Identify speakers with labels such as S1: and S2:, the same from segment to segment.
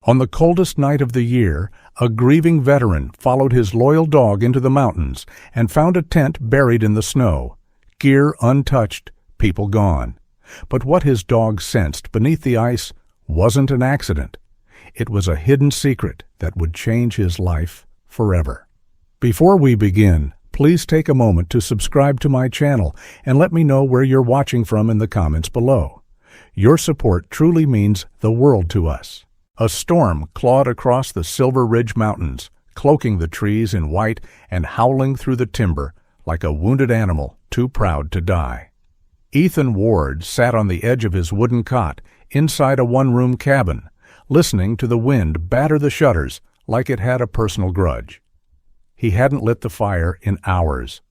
S1: On the coldest night of the year, a grieving veteran followed his loyal dog into the mountains and found a tent buried in the snow, gear untouched, people gone. But what his dog sensed beneath the ice wasn't an accident. It was a hidden secret that would change his life forever. Before we begin, please take a moment to subscribe to my channel and let me know where you're watching from in the comments below. Your support truly means the world to us. A storm clawed across the Silver Ridge Mountains, cloaking the trees in white and howling through the timber like a wounded animal too proud to die. Ethan Ward sat on the edge of his wooden cot inside a one-room cabin, listening to the wind batter the shutters like it had a personal grudge. He hadn't lit the fire in hours.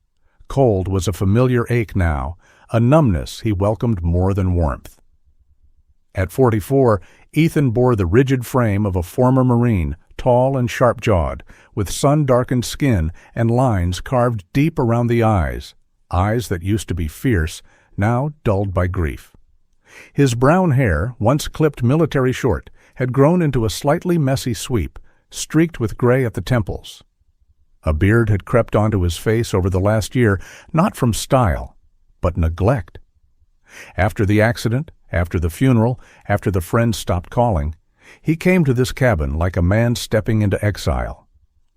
S1: Cold was a familiar ache now, a numbness he welcomed more than warmth. At 44, Ethan bore the rigid frame of a former Marine, tall and sharp-jawed, with sun-darkened skin and lines carved deep around the eyes that used to be fierce, now dulled by grief. His brown hair, once clipped military short, had grown into a slightly messy sweep, streaked with gray at the temples. A beard had crept onto his face over the last year, not from style, but neglect. After the accident, after the funeral, after the friends stopped calling, he came to this cabin like a man stepping into exile.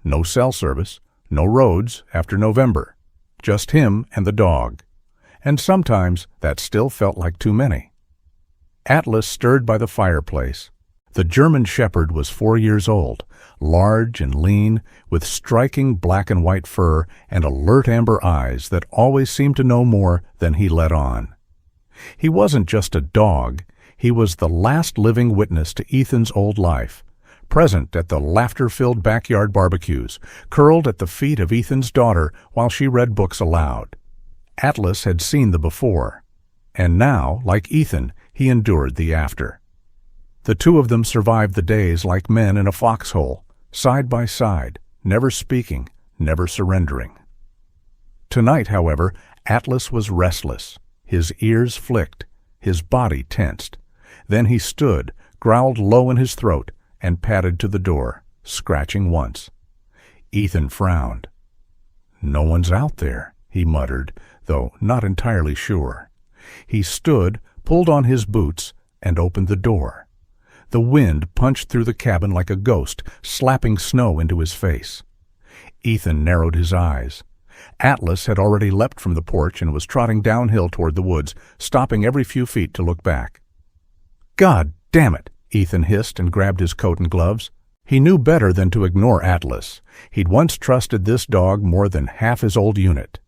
S1: No cell service, no roads after November, just him and the dog. And sometimes that still felt like too many. Atlas stirred by the fireplace. The German Shepherd was 4 years old, large and lean, with striking black and white fur and alert amber eyes that always seemed to know more than he let on. He wasn't just a dog, he was the last living witness to Ethan's old life, present at the laughter-filled backyard barbecues, curled at the feet of Ethan's daughter while she read books aloud. Atlas had seen the before, and now, like Ethan, he endured the after. The two of them survived the days like men in a foxhole, side by side, never speaking, never surrendering. Tonight, however, Atlas was restless. His ears flicked, his body tensed. Then he stood, growled low in his throat, and padded to the door, scratching once. Ethan frowned. "No one's out there," he muttered, though not entirely sure. He stood, pulled on his boots, and opened the door. The wind punched through the cabin like a ghost, slapping snow into his face. Ethan narrowed his eyes. Atlas had already leapt from the porch and was trotting downhill toward the woods, stopping every few feet to look back. "God damn it!" Ethan hissed and grabbed his coat and gloves. He knew better than to ignore Atlas. He'd once trusted this dog more than half his old unit.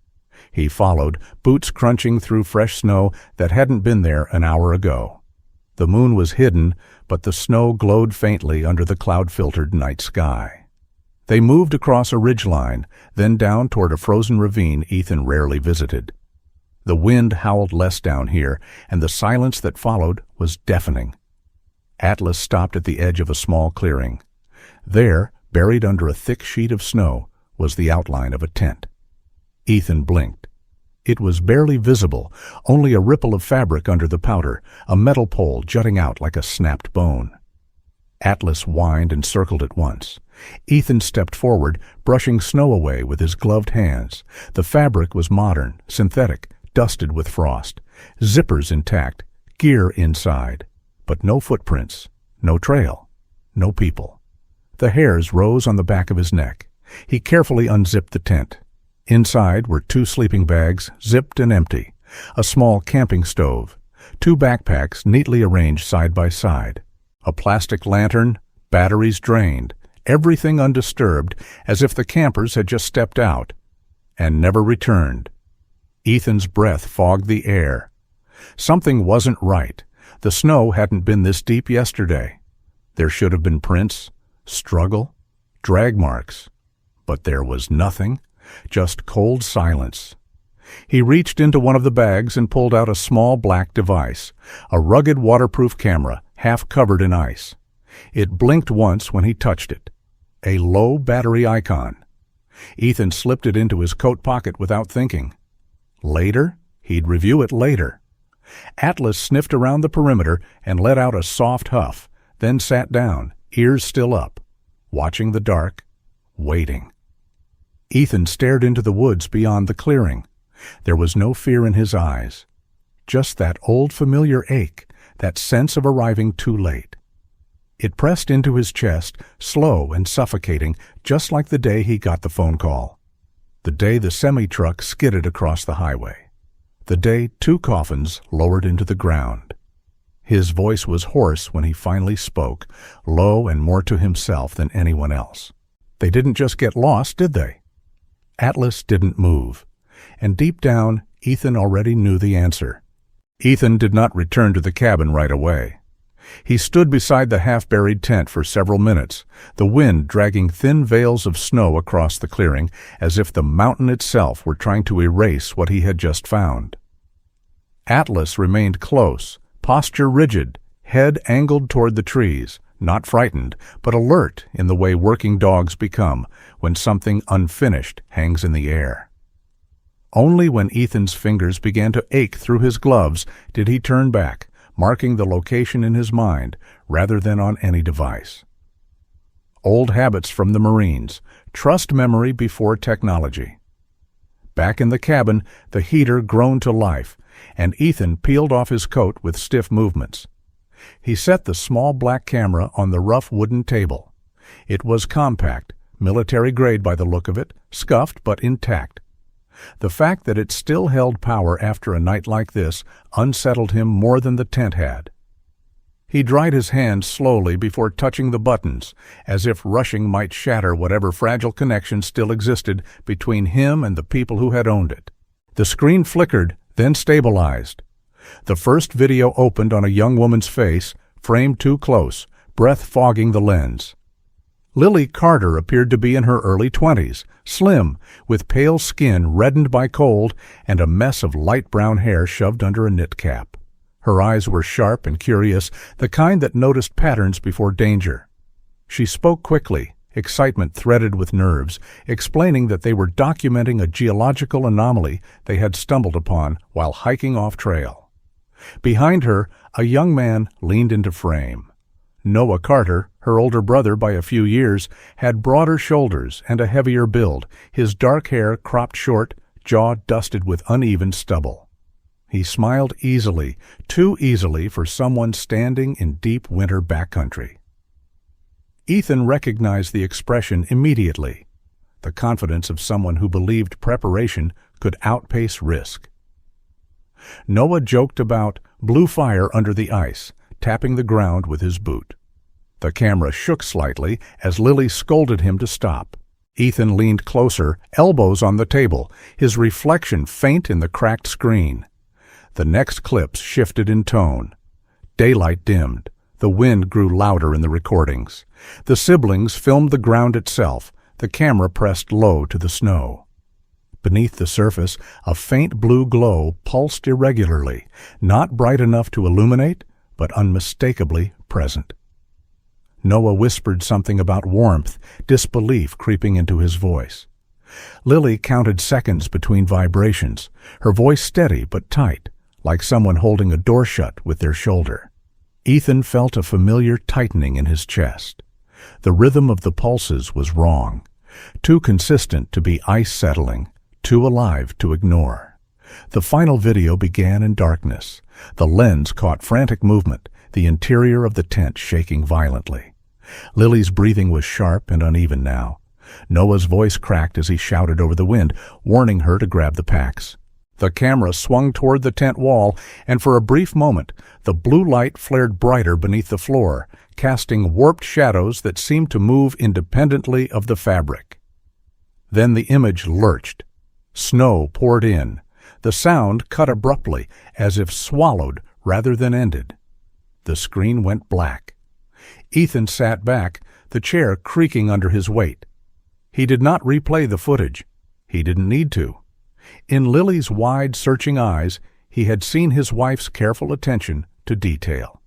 S1: He followed, boots crunching through fresh snow that hadn't been there an hour ago. The moon was hidden, but the snow glowed faintly under the cloud-filtered night sky. They moved across a ridgeline, then down toward a frozen ravine Ethan rarely visited. The wind howled less down here, and the silence that followed was deafening. Atlas stopped at the edge of a small clearing. There, buried under a thick sheet of snow, was the outline of a tent. Ethan blinked. It was barely visible, only a ripple of fabric under the powder, a metal pole jutting out like a snapped bone. Atlas whined and circled it once. Ethan stepped forward, brushing snow away with his gloved hands. The fabric was modern, synthetic, dusted with frost. Zippers intact, gear inside. But no footprints, no trail, no people. The hairs rose on the back of his neck. He carefully unzipped the tent. Inside were 2 sleeping bags, zipped and empty, a small camping stove, 2 backpacks neatly arranged side by side, a plastic lantern, batteries drained, everything undisturbed, as if the campers had just stepped out and never returned. Ethan's breath fogged the air. Something wasn't right. The snow hadn't been this deep yesterday. There should have been prints, struggle, drag marks. But there was nothing, just cold silence. He reached into one of the bags and pulled out a small black device, a rugged waterproof camera, half covered in ice. It blinked once when he touched it. A low battery icon. Ethan slipped it into his coat pocket without thinking. Later? He'd review it later. Atlas sniffed around the perimeter and let out a soft huff, then sat down, ears still up, watching the dark, waiting. Ethan stared into the woods beyond the clearing. There was no fear in his eyes, just that old familiar ache, that sense of arriving too late. It pressed into his chest, slow and suffocating, just like the day he got the phone call. The day the semi-truck skidded across the highway. The day 2 coffins lowered into the ground. His voice was hoarse when he finally spoke, low and more to himself than anyone else. They didn't just get lost, did they? Atlas didn't move, and deep down, Ethan already knew the answer. Ethan did not return to the cabin right away. He stood beside the half-buried tent for several minutes, the wind dragging thin veils of snow across the clearing, as if the mountain itself were trying to erase what he had just found. Atlas remained close, posture rigid, head angled toward the trees, not frightened, but alert in the way working dogs become when something unfinished hangs in the air. Only when Ethan's fingers began to ache through his gloves did he turn back, marking the location in his mind rather than on any device. Old habits from the Marines. Trust memory before technology. Back in the cabin, the heater groaned to life, and Ethan peeled off his coat with stiff movements. He set the small black camera on the rough wooden table. It was compact, military-grade by the look of it, scuffed but intact. The fact that it still held power after a night like this unsettled him more than the tent had. He dried his hands slowly before touching the buttons, as if rushing might shatter whatever fragile connection still existed between him and the people who had owned it. The screen flickered, then stabilized. The first video opened on a young woman's face, framed too close, breath fogging the lens. Lily Carter appeared to be in her early 20s, slim, with pale skin reddened by cold and a mess of light brown hair shoved under a knit cap. Her eyes were sharp and curious, the kind that noticed patterns before danger. She spoke quickly, excitement threaded with nerves, explaining that they were documenting a geological anomaly they had stumbled upon while hiking off-trail. Behind her, a young man leaned into frame. Noah Carter, her older brother by a few years, had broader shoulders and a heavier build, his dark hair cropped short, jaw dusted with uneven stubble. He smiled easily, too easily for someone standing in deep winter backcountry. Ethan recognized the expression immediately, the confidence of someone who believed preparation could outpace risk. Noah joked about blue fire under the ice, tapping the ground with his boot. The camera shook slightly as Lily scolded him to stop. Ethan leaned closer, elbows on the table, his reflection faint in the cracked screen. The next clips shifted in tone. Daylight dimmed. The wind grew louder in the recordings. The siblings filmed the ground itself. The camera pressed low to the snow. Beneath the surface, a faint blue glow pulsed irregularly, not bright enough to illuminate, but unmistakably present. Noah whispered something about warmth, disbelief creeping into his voice. Lily counted seconds between vibrations, her voice steady but tight, like someone holding a door shut with their shoulder. Ethan felt a familiar tightening in his chest. The rhythm of the pulses was wrong, too consistent to be ice settling, too alive to ignore. The final video began in darkness. The lens caught frantic movement, the interior of the tent shaking violently. Lily's breathing was sharp and uneven now. Noah's voice cracked as he shouted over the wind, warning her to grab the packs. The camera swung toward the tent wall, and for a brief moment, the blue light flared brighter beneath the floor, casting warped shadows that seemed to move independently of the fabric. Then the image lurched. Snow poured in. The sound cut abruptly, as if swallowed rather than ended. The screen went black. Ethan sat back, the chair creaking under his weight. He did not replay the footage. He didn't need to. In Lily's wide, searching eyes, he had seen his wife's careful attention to detail.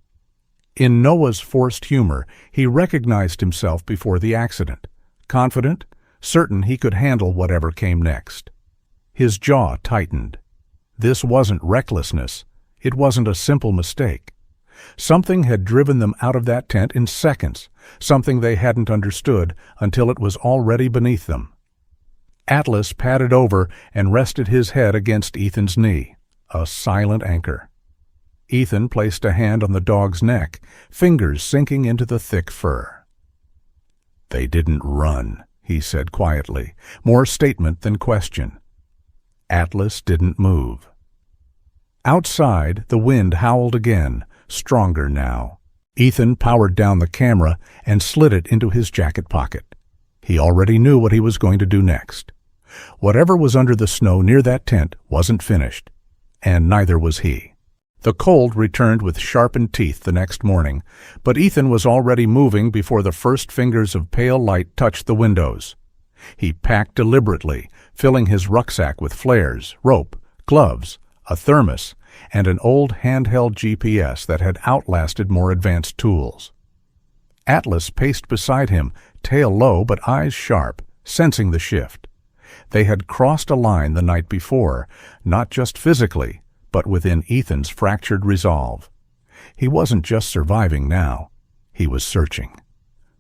S1: In Noah's forced humor, he recognized himself before the accident, confident, certain he could handle whatever came next. His jaw tightened. This wasn't recklessness. It wasn't a simple mistake. Something had driven them out of that tent in seconds, something they hadn't understood until it was already beneath them. Atlas padded over and rested his head against Ethan's knee, a silent anchor. Ethan placed a hand on the dog's neck, fingers sinking into the thick fur. "They didn't run," he said quietly, more statement than question. Atlas didn't move. Outside, the wind howled again, stronger now. Ethan powered down the camera and slid it into his jacket pocket. He already knew what he was going to do next. Whatever was under the snow near that tent wasn't finished, and neither was he. The cold returned with sharpened teeth the next morning, but Ethan was already moving before the first fingers of pale light touched the windows. He packed deliberately, filling his rucksack with flares, rope, gloves, a thermos, and an old handheld GPS that had outlasted more advanced tools. Atlas paced beside him, tail low but eyes sharp, sensing the shift. They had crossed a line the night before, not just physically, but within Ethan's fractured resolve. He wasn't just surviving now. He was searching.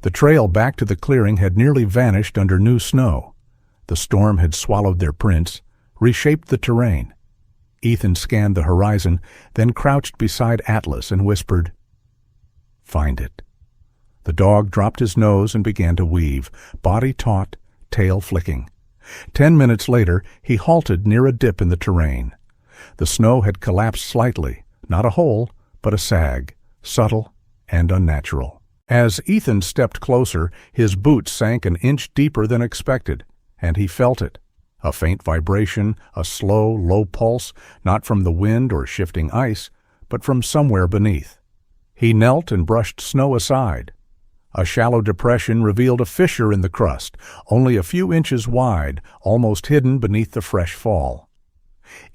S1: The trail back to the clearing had nearly vanished under new snow. The storm had swallowed their prints, reshaped the terrain. Ethan scanned the horizon, then crouched beside Atlas and whispered, "Find it." The dog dropped his nose and began to weave, body taut, tail flicking. 10 minutes later, he halted near a dip in the terrain. The snow had collapsed slightly, not a hole, but a sag, subtle and unnatural. As Ethan stepped closer, his boots sank an inch deeper than expected, and he felt it. A faint vibration, a slow, low pulse, not from the wind or shifting ice, but from somewhere beneath. He knelt and brushed snow aside. A shallow depression revealed a fissure in the crust, only a few inches wide, almost hidden beneath the fresh fall.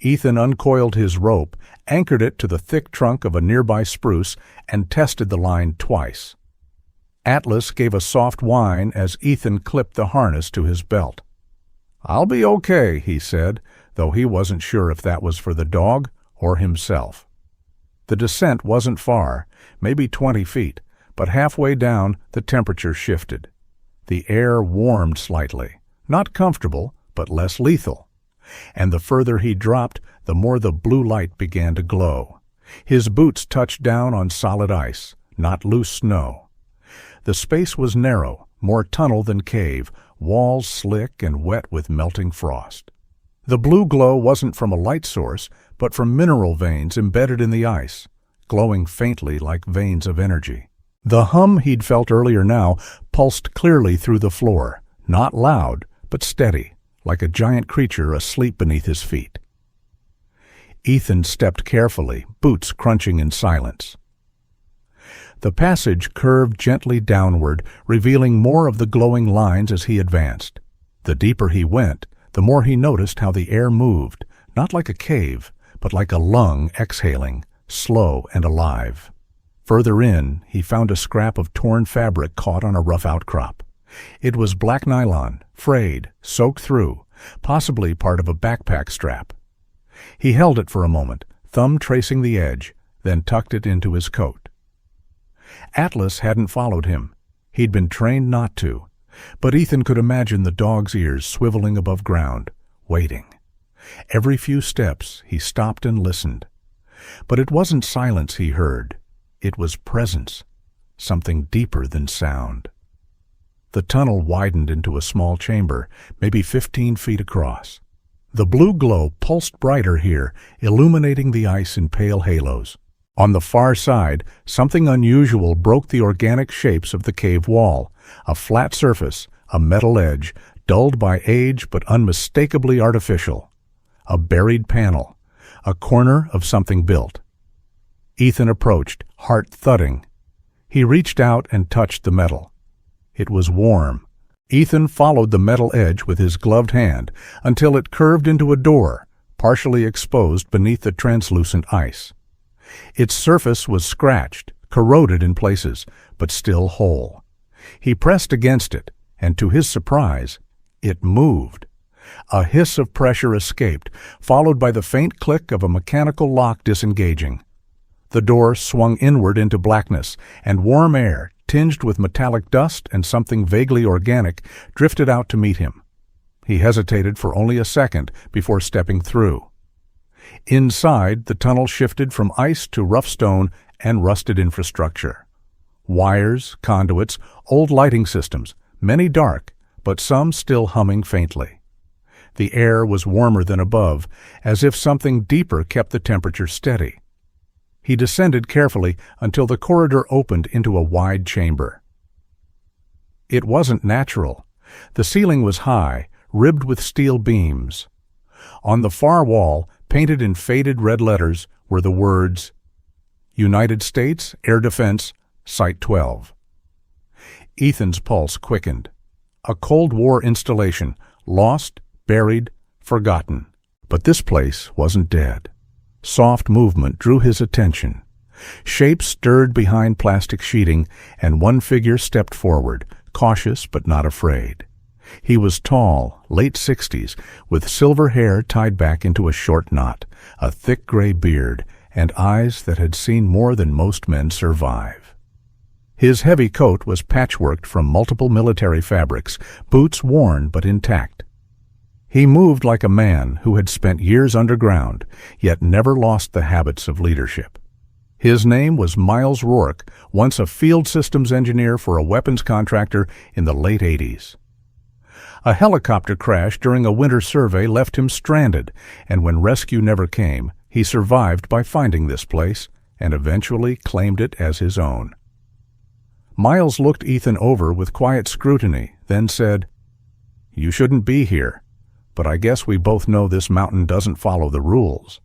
S1: Ethan uncoiled his rope, anchored it to the thick trunk of a nearby spruce, and tested the line twice. Atlas gave a soft whine as Ethan clipped the harness to his belt. "I'll be okay," he said, though he wasn't sure if that was for the dog or himself. The descent wasn't far, maybe 20 feet, but halfway down the temperature shifted. The air warmed slightly, not comfortable, but less lethal. And the further he dropped, the more the blue light began to glow. His boots touched down on solid ice, not loose snow. The space was narrow, more tunnel than cave, walls slick and wet with melting frost. The blue glow wasn't from a light source, but from mineral veins embedded in the ice, glowing faintly like veins of energy. The hum he'd felt earlier now pulsed clearly through the floor, not loud, but steady, like a giant creature asleep beneath his feet. Ethan stepped carefully, boots crunching in silence. The passage curved gently downward, revealing more of the glowing lines as he advanced. The deeper he went, the more he noticed how the air moved, not like a cave, but like a lung exhaling, slow and alive. Further in, he found a scrap of torn fabric caught on a rough outcrop. It was black nylon, frayed, soaked through, possibly part of a backpack strap. He held it for a moment, thumb tracing the edge, then tucked it into his coat. Atlas hadn't followed him. He'd been trained not to, but Ethan could imagine the dog's ears swiveling above ground, waiting. Every few steps he stopped and listened. But it wasn't silence he heard. It was presence, something deeper than sound. The tunnel widened into a small chamber, maybe 15 feet across. The blue glow pulsed brighter here, illuminating the ice in pale halos. On the far side, something unusual broke the organic shapes of the cave wall, a flat surface, a metal edge, dulled by age but unmistakably artificial. A buried panel, a corner of something built. Ethan approached, heart thudding. He reached out and touched the metal. It was warm. Ethan followed the metal edge with his gloved hand until it curved into a door, partially exposed beneath the translucent ice. Its surface was scratched, corroded in places, but still whole. He pressed against it, and to his surprise, it moved. A hiss of pressure escaped, followed by the faint click of a mechanical lock disengaging. The door swung inward into blackness, and warm air, tinged with metallic dust and something vaguely organic, drifted out to meet him. He hesitated for only a second before stepping through. Inside, the tunnel shifted from ice to rough stone and rusted infrastructure. Wires, conduits, old lighting systems, many dark, but some still humming faintly. The air was warmer than above, as if something deeper kept the temperature steady. He descended carefully until the corridor opened into a wide chamber. It wasn't natural. The ceiling was high, ribbed with steel beams. On the far wall, painted in faded red letters, were the words, United States Air Defense, Site 12. Ethan's pulse quickened. A Cold War installation, lost, buried, forgotten. But this place wasn't dead. Soft movement drew his attention. Shapes stirred behind plastic sheeting, and one figure stepped forward, cautious but not afraid. He was tall, late 60s, with silver hair tied back into a short knot, a thick gray beard, and eyes that had seen more than most men survive. His heavy coat was patchworked from multiple military fabrics, boots worn but intact. He moved like a man who had spent years underground, yet never lost the habits of leadership. His name was Miles Rourke, once a field systems engineer for a weapons contractor in the late 80s. A helicopter crash during a winter survey left him stranded, and when rescue never came, he survived by finding this place and eventually claimed it as his own. Miles looked Ethan over with quiet scrutiny, then said, "You shouldn't be here, but I guess we both know this mountain doesn't follow the rules."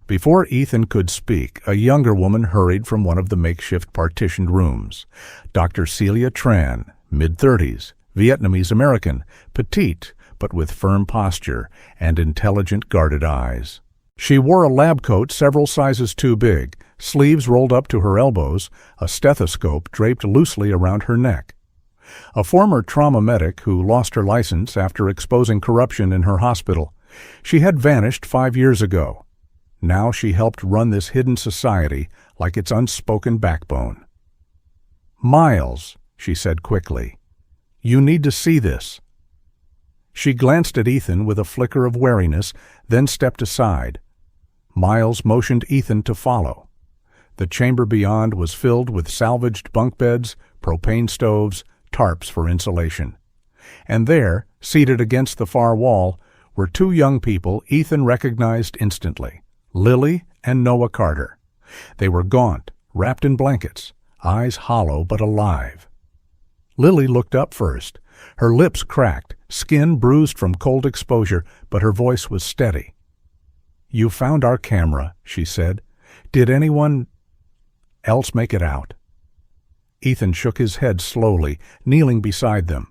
S1: Before Ethan could speak, a younger woman hurried from one of the makeshift partitioned rooms. Dr. Celia Tran, mid-30s, Vietnamese-American, petite, but with firm posture and intelligent, guarded eyes. She wore a lab coat several sizes too big, sleeves rolled up to her elbows, a stethoscope draped loosely around her neck. A former trauma medic who lost her license after exposing corruption in her hospital, she had vanished 5 years ago. Now she helped run this hidden society like its unspoken backbone. "Miles," she said quickly, "you need to see this." She glanced at Ethan with a flicker of wariness, then stepped aside. Miles motioned Ethan to follow. The chamber beyond was filled with salvaged bunk beds, propane stoves, tarps for insulation. And there, seated against the far wall, were two young people Ethan recognized instantly, Lily and Noah Carter. They were gaunt, wrapped in blankets, eyes hollow but alive. Lily looked up first, her lips cracked, skin bruised from cold exposure, but her voice was steady. "You found our camera," she said. "Did anyone else make it out?" Ethan shook his head slowly, kneeling beside them.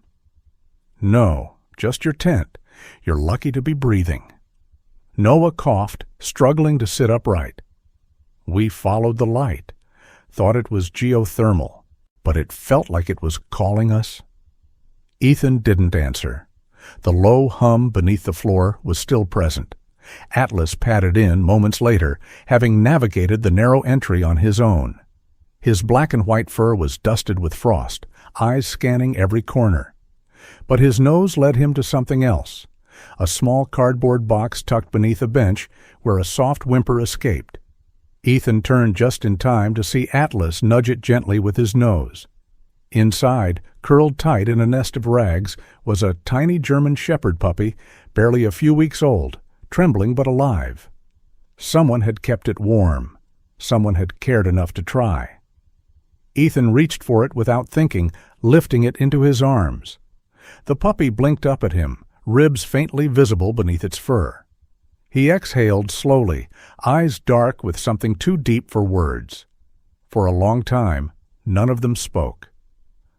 S1: "No, just your tent. You're lucky to be breathing." Noah coughed, struggling to sit upright. "We followed the light. Thought it was geothermal, but it felt like it was calling us." Ethan didn't answer. The low hum beneath the floor was still present. Atlas padded in moments later, having navigated the narrow entry on his own. His black and white fur was dusted with frost, eyes scanning every corner. But his nose led him to something else, a small cardboard box tucked beneath a bench where a soft whimper escaped. Ethan turned just in time to see Atlas nudge it gently with his nose. Inside, curled tight in a nest of rags, was a tiny German shepherd puppy, barely a few weeks old, trembling but alive. Someone had kept it warm. Someone had cared enough to try. Ethan reached for it without thinking, lifting it into his arms. The puppy blinked up at him, ribs faintly visible beneath its fur. He exhaled slowly, eyes dark with something too deep for words. For a long time, none of them spoke.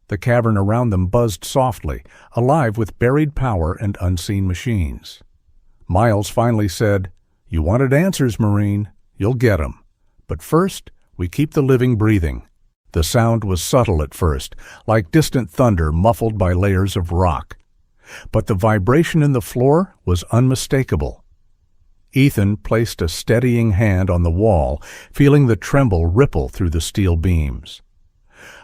S1: The cavern around them buzzed softly, alive with buried power and unseen machines. Miles finally said, "You wanted answers, Marine. You'll get 'em. But first, we keep the living breathing." The sound was subtle at first, like distant thunder muffled by layers of rock. But the vibration in the floor was unmistakable. Ethan placed a steadying hand on the wall, feeling the tremble ripple through the steel beams.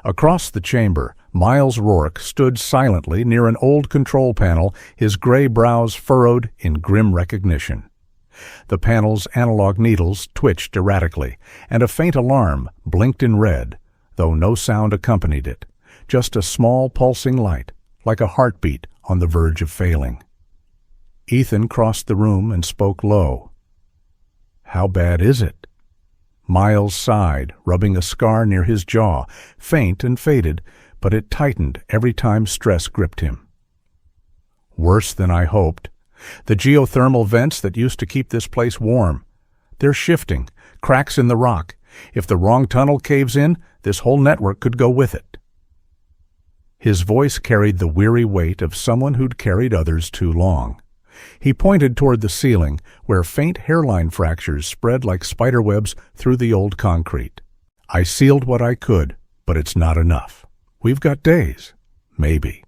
S1: Across the chamber, Miles Rourke stood silently near an old control panel, his gray brows furrowed in grim recognition. The panel's analog needles twitched erratically, and a faint alarm blinked in red, though no sound accompanied it, just a small pulsing light, like a heartbeat on the verge of failing. Ethan crossed the room and spoke low. "How bad is it?" Miles sighed, rubbing a scar near his jaw, faint and faded, but it tightened every time stress gripped him. "Worse than I hoped. The geothermal vents that used to keep this place warm. They're shifting, cracks in the rock. If the wrong tunnel caves in, this whole network could go with it." His voice carried the weary weight of someone who'd carried others too long. He pointed toward the ceiling, where faint hairline fractures spread like spiderwebs through the old concrete. "I sealed what I could, but it's not enough. We've got days, maybe."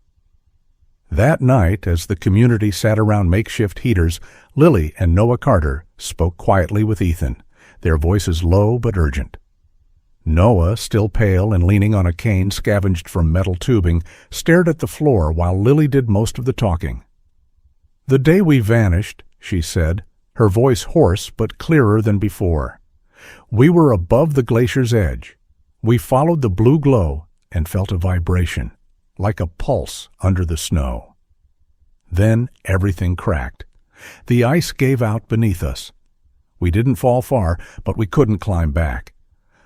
S1: That night, as the community sat around makeshift heaters, Lily and Noah Carter spoke quietly with Ethan, their voices low but urgent. Noah, still pale and leaning on a cane scavenged from metal tubing, stared at the floor while Lily did most of the talking. "The day we vanished," she said, her voice hoarse but clearer than before, "we were above the glacier's edge. We followed the blue glow and felt a vibration, like a pulse under the snow. Then everything cracked. The ice gave out beneath us. We didn't fall far, but we couldn't climb back.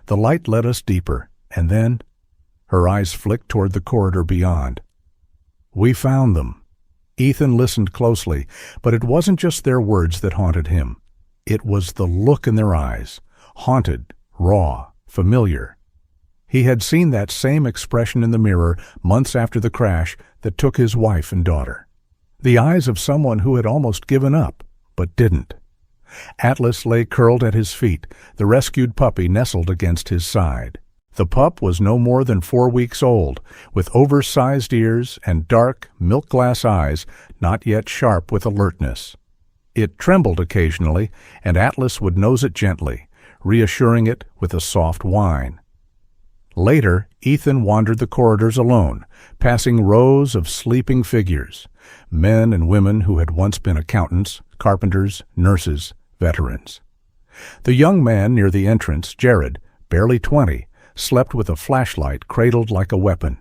S1: The light led us deeper, and then—" her eyes flicked toward the corridor beyond. "We found them." Ethan listened closely, but it wasn't just their words that haunted him. It was the look in their eyes, haunted, raw, familiar. He had seen that same expression in the mirror months after the crash that took his wife and daughter. The eyes of someone who had almost given up, but didn't. Atlas lay curled at his feet, the rescued puppy nestled against his side. The pup was no more than 4 weeks old, with oversized ears and dark, milk-glass eyes not yet sharp with alertness. It trembled occasionally, and Atlas would nose it gently, reassuring it with a soft whine. Later, Ethan wandered the corridors alone, passing rows of sleeping figures, men and women who had once been accountants, carpenters, nurses, veterans. The young man near the entrance, Jared, barely 20, slept with a flashlight cradled like a weapon.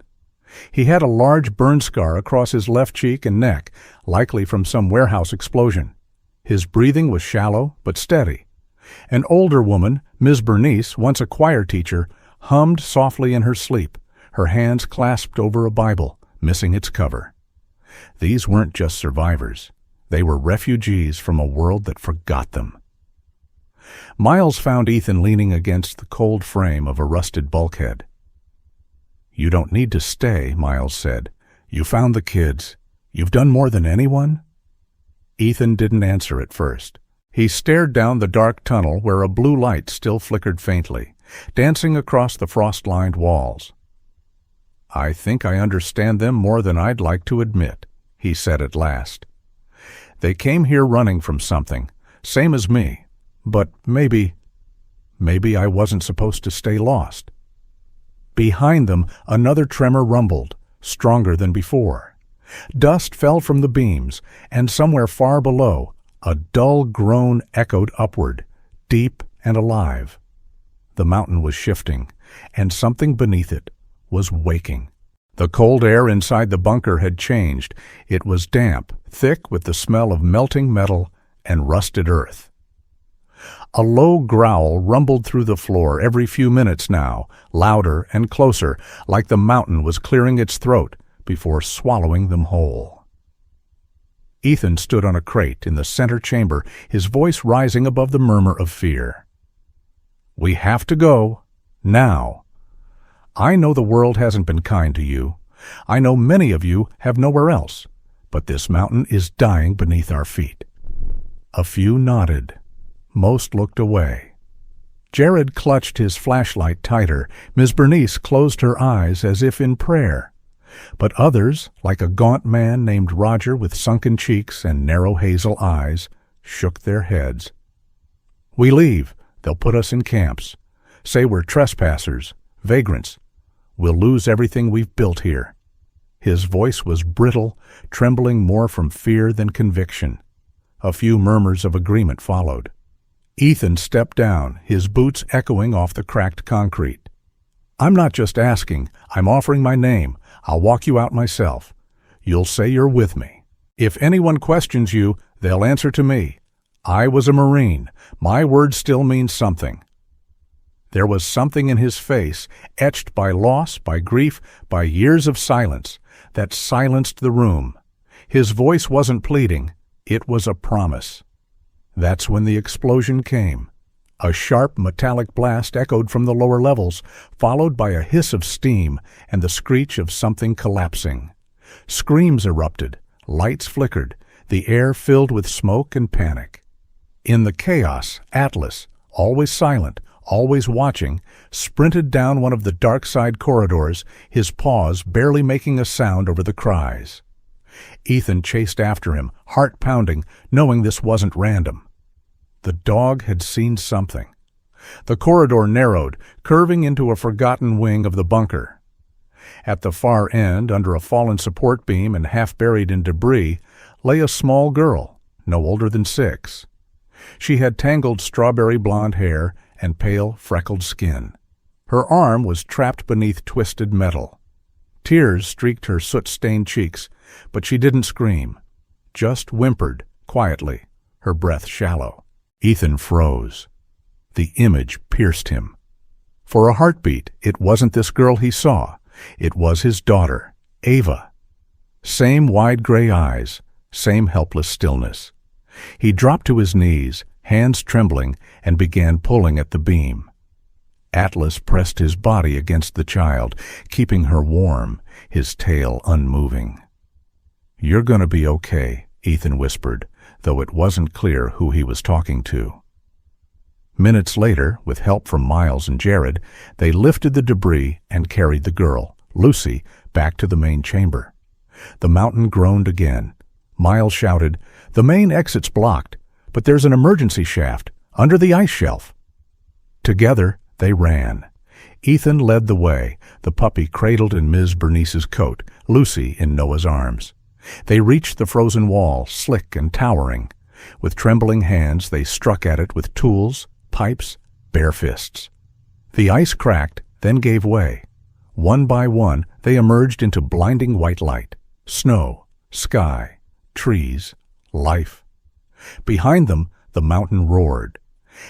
S1: He had a large burn scar across his left cheek and neck, likely from some warehouse explosion. His breathing was shallow but steady. An older woman, Ms. Bernice, once a choir teacher, hummed softly in her sleep, her hands clasped over a Bible, missing its cover. These weren't just survivors. They were refugees from a world that forgot them. Miles found Ethan leaning against the cold frame of a rusted bulkhead. "You don't need to stay," Miles said. "You found the kids. You've done more than anyone?" Ethan didn't answer at first. He stared down the dark tunnel where a blue light still flickered faintly, dancing across the frost-lined walls. "I think I understand them more than I'd like to admit," he said at last. "They came here running from something, same as me, but maybe I wasn't supposed to stay lost." Behind them, another tremor rumbled, stronger than before. Dust fell from the beams, and somewhere far below, a dull groan echoed upward, deep and alive. The mountain was shifting, and something beneath it was waking. The cold air inside the bunker had changed. It was damp, thick with the smell of melting metal and rusted earth. A low growl rumbled through the floor every few minutes now, louder and closer, like the mountain was clearing its throat before swallowing them whole. Ethan stood on a crate in the center chamber, his voice rising above the murmur of fear. "We have to go, now. I know the world hasn't been kind to you. I know many of you have nowhere else, but this mountain is dying beneath our feet." A few nodded. Most looked away. Jared clutched his flashlight tighter. Ms. Bernice closed her eyes as if in prayer. But others, like a gaunt man named Roger with sunken cheeks and narrow hazel eyes, shook their heads. We leave, they'll put us in camps. Say we're trespassers, vagrants. We'll lose everything we've built here." His voice was brittle, trembling more from fear than conviction. A few murmurs of agreement followed. Ethan stepped down, his boots echoing off the cracked concrete. "I'm not just asking, I'm offering my name. I'll walk you out myself. You'll say you're with me. If anyone questions you, they'll answer to me. I was a Marine. My word still means something." There was something in his face, etched by loss, by grief, by years of silence, that silenced the room. His voice wasn't pleading, it was a promise. That's when the explosion came. A sharp metallic blast echoed from the lower levels, followed by a hiss of steam and the screech of something collapsing. Screams erupted, lights flickered, the air filled with smoke and panic. In the chaos, Atlas, always silent, always watching, sprinted down one of the dark side corridors, his paws barely making a sound over the cries. Ethan chased after him, heart pounding, knowing this wasn't random. The dog had seen something. The corridor narrowed, curving into a forgotten wing of the bunker. At the far end, under a fallen support beam and half buried in debris, lay a small girl, no older than 6. She had tangled strawberry blonde hair and pale, freckled skin. Her arm was trapped beneath twisted metal. Tears streaked her soot-stained cheeks, but she didn't scream, just whimpered, quietly, her breath shallow. Ethan froze. The image pierced him. For a heartbeat, it wasn't this girl he saw. It was his daughter, Ava. Same wide gray eyes, same helpless stillness. He dropped to his knees, hands trembling, and began pulling at the beam. Atlas pressed his body against the child, keeping her warm, his tail unmoving. "You're gonna be okay," Ethan whispered, though it wasn't clear who he was talking to. Minutes later, with help from Miles and Jared, they lifted the debris and carried the girl, Lucy, back to the main chamber. The mountain groaned again. Miles shouted, "The main exit's blocked, but there's an emergency shaft under the ice shelf." Together, they ran. Ethan led the way, the puppy cradled in Ms. Bernice's coat, Lucy in Noah's arms. They reached the frozen wall, slick and towering. With trembling hands, they struck at it with tools, pipes, bare fists. The ice cracked, then gave way. One by one, they emerged into blinding white light. Snow, sky, trees, life. Behind them, the mountain roared,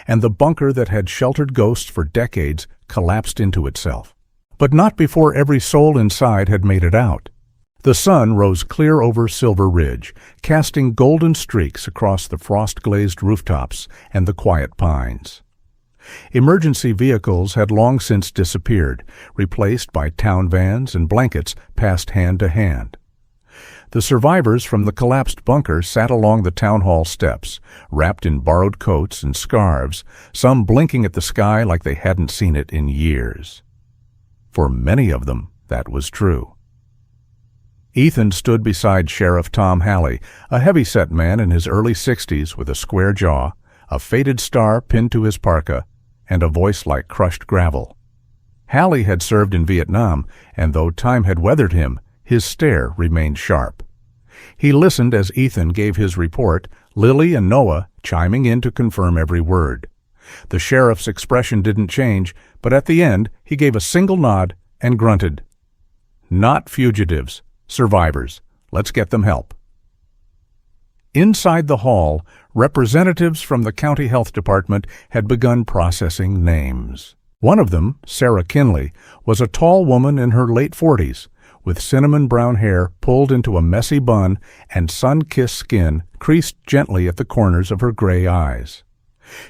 S1: and the bunker that had sheltered ghosts for decades collapsed into itself. But not before every soul inside had made it out. The sun rose clear over Silver Ridge, casting golden streaks across the frost-glazed rooftops and the quiet pines. Emergency vehicles had long since disappeared, replaced by town vans and blankets passed hand to hand. The survivors from the collapsed bunker sat along the town hall steps, wrapped in borrowed coats and scarves, some blinking at the sky like they hadn't seen it in years. For many of them, that was true. Ethan stood beside Sheriff Tom Halley, a heavy-set man in his early 60s with a square jaw, a faded star pinned to his parka, and a voice like crushed gravel. Halley had served in Vietnam, and though time had weathered him, his stare remained sharp. He listened as Ethan gave his report, Lily and Noah chiming in to confirm every word. The sheriff's expression didn't change, but at the end he gave a single nod and grunted. "Not fugitives. Survivors. Let's get them help." Inside the hall, representatives from the county health department had begun processing names. One of them, Sarah Kinley, was a tall woman in her late 40s, with cinnamon brown hair pulled into a messy bun and sun-kissed skin creased gently at the corners of her gray eyes.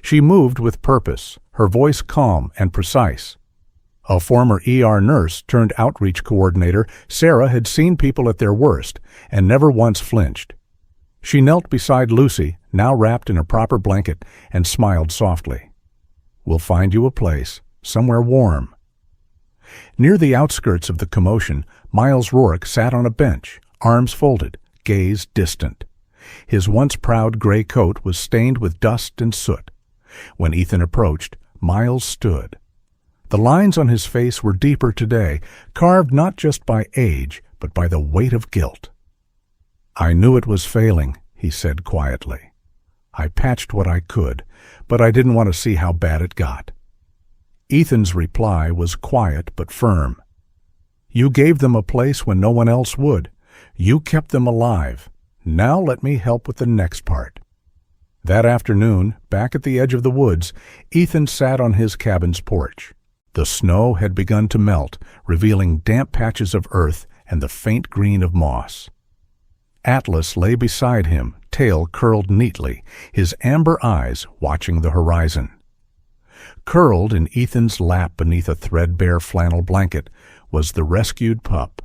S1: She moved with purpose, her voice calm and precise. A former ER nurse turned outreach coordinator, Sarah had seen people at their worst and never once flinched. She knelt beside Lucy, now wrapped in a proper blanket, and smiled softly. "We'll find you a place, somewhere warm." Near the outskirts of the commotion, Miles Rourke sat on a bench, arms folded, gaze distant. His once proud gray coat was stained with dust and soot. When Ethan approached, Miles stood. The lines on his face were deeper today, carved not just by age, but by the weight of guilt. "I knew it was failing," he said quietly. "I patched what I could, but I didn't want to see how bad it got." Ethan's reply was quiet but firm. "You gave them a place when no one else would. You kept them alive. Now let me help with the next part." That afternoon, back at the edge of the woods, Ethan sat on his cabin's porch. The snow had begun to melt, revealing damp patches of earth and the faint green of moss. Atlas lay beside him, tail curled neatly, his amber eyes watching the horizon. Curled in Ethan's lap beneath a threadbare flannel blanket was the rescued pup.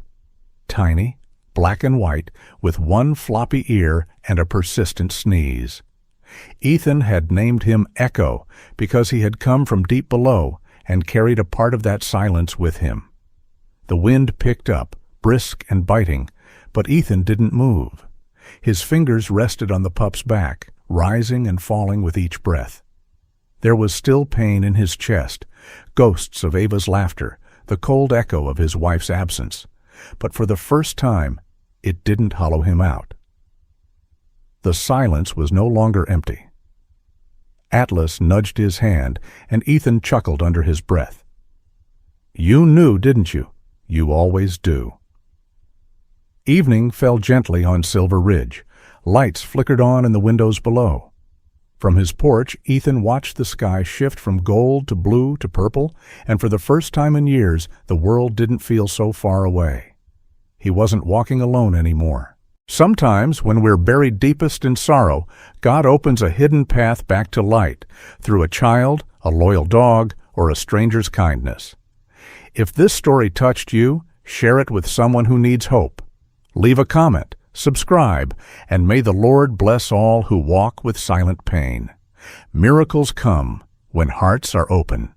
S1: Tiny, black and white, with one floppy ear and a persistent sneeze. Ethan had named him Echo because he had come from deep below and carried a part of that silence with him. The wind picked up, brisk and biting, but Ethan didn't move. His fingers rested on the pup's back, rising and falling with each breath. There was still pain in his chest, ghosts of Ava's laughter, the cold echo of his wife's absence. But for the first time, it didn't hollow him out. The silence was no longer empty. Atlas nudged his hand, and Ethan chuckled under his breath. "You knew, didn't you? You always do." Evening fell gently on Silver Ridge. Lights flickered on in the windows below. From his porch, Ethan watched the sky shift from gold to blue to purple, and for the first time in years, the world didn't feel so far away. He wasn't walking alone anymore. Sometimes, when we're buried deepest in sorrow, God opens a hidden path back to light, through a child, a loyal dog, or a stranger's kindness. If this story touched you, share it with someone who needs hope. Leave a comment, subscribe, and may the Lord bless all who walk with silent pain. Miracles come when hearts are open.